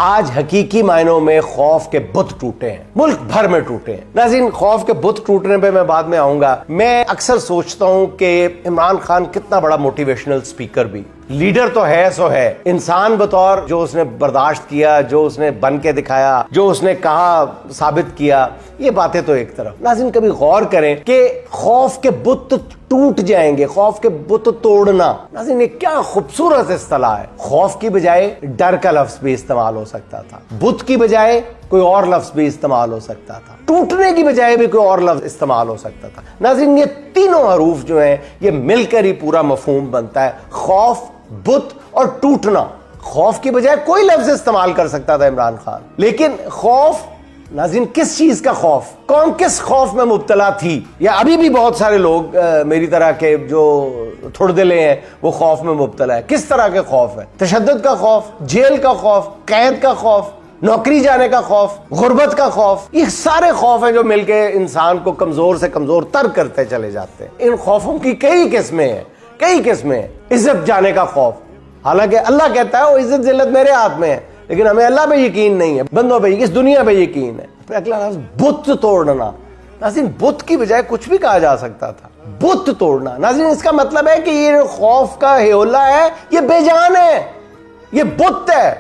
آج حقیقی معنوں میں خوف کے بت ٹوٹے ہیں، ملک بھر میں ٹوٹے ہیں۔ ناظرین، خوف کے بت ٹوٹنے پہ میں بعد میں آؤں گا۔ میں اکثر سوچتا ہوں کہ عمران خان کتنا بڑا موٹیویشنل سپیکر بھی، لیڈر تو ہے سو ہے، انسان بطور جو اس نے برداشت کیا، جو اس نے بن کے دکھایا، جو اس نے کہا ثابت کیا، یہ باتیں تو ایک طرف۔ ناظرین کبھی غور کریں کہ خوف کے بت ٹوٹ جائیں گے، خوف کے بت توڑنا، ناظرین یہ کیا خوبصورت اصطلاح ہے۔ خوف کی بجائے ڈر کا لفظ بھی استعمال ہو سکتا تھا، بت کی بجائے کوئی اور لفظ بھی استعمال ہو سکتا تھا، ٹوٹنے کی بجائے بھی کوئی اور لفظ استعمال ہو سکتا تھا۔ ناظرین یہ تینوں حروف جو ہیں یہ مل کر ہی پورا مفہوم بنتا ہے، خوف، بت اور ٹوٹنا۔ خوف کی بجائے کوئی لفظ استعمال کر سکتا تھا عمران خان، لیکن خوف، ناظرین کس چیز کا خوف؟ کون کس خوف میں مبتلا تھی؟ یا ابھی بھی بہت سارے لوگ میری طرح کے جو تھوڑ دلے ہیں وہ خوف میں مبتلا ہے۔ کس طرح کے خوف ہے؟ تشدد کا خوف، جیل کا خوف، قید کا خوف، نوکری جانے کا خوف، غربت کا خوف، یہ سارے خوف ہیں جو مل کے انسان کو کمزور سے کمزور تر کرتے چلے جاتے ہیں۔ ان خوفوں کی کئی قسمیں ہیں، کئی قسمیں ہیں۔ عزت جانے کا خوف، حالانکہ اللہ کہتا ہے وہ عزت ذلت میرے ہاتھ میں ہے، لیکن ہمیں اللہ پہ یقین نہیں ہے، بندوں پہ، اس دنیا پہ یقین ہے۔ پھر اگلا لفظ بت توڑنا۔ ناظرین بت کی بجائے کچھ بھی کہا جا سکتا تھا، بت توڑنا۔ ناظرین اس کا مطلب ہے کہ یہ خوف کا ہیولہ ہے، یہ بے جان ہے، یہ بت ہے۔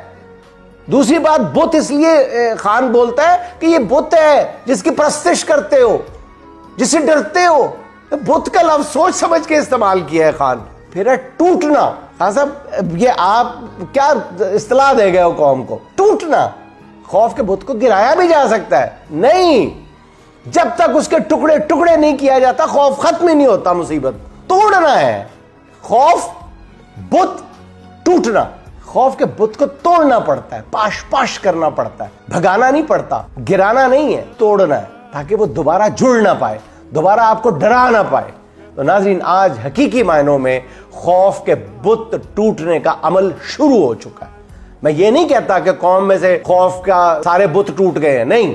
دوسری بات، بت اس لیے خان بولتا ہے کہ یہ بت ہے جس کی پرستش کرتے ہو، جس سے ڈرتے ہو۔ بت کا لفظ سوچ سمجھ کے استعمال کیا ہے خان۔ پھر ہے ٹوٹنا۔ خان صاحب یہ آپ کیا اصطلاح دے گئے ہو قوم کو؟ ٹوٹنا۔ خوف کے بت کو گرایا بھی جا سکتا ہے، نہیں، جب تک اس کے ٹکڑے ٹکڑے نہیں کیا جاتا خوف ختم ہی نہیں ہوتا۔ مصیبت توڑنا ہے، خوف، بت، ٹوٹنا۔ خوف کے بت کو توڑنا پڑتا ہے، پاش پاش کرنا پڑتا ہے، بھگانا نہیں پڑتا، گرانا نہیں ہے، توڑنا ہے، تاکہ وہ دوبارہ جڑ نہ پائے، دوبارہ آپ کو ڈرا نہ پائے۔ تو ناظرین آج حقیقی معنوں میں خوف کے بت ٹوٹنے کا عمل شروع ہو چکا ہے۔ میں یہ نہیں کہتا کہ قوم میں سے خوف کا سارے بت ٹوٹ گئے ہیں، نہیں،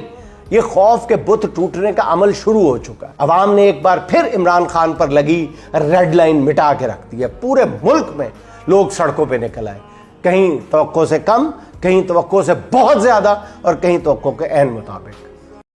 یہ خوف کے بت ٹوٹنے کا عمل شروع ہو چکا ہے۔ عوام نے ایک بار پھر عمران خان پر لگی ریڈ لائن مٹا کے رکھ دی ہے۔ پورے ملک میں لوگ سڑکوں پہ نکل آئے، کہیں توقع سے کم، کہیں توقع سے بہت زیادہ، اور کہیں توقع کے عین مطابق۔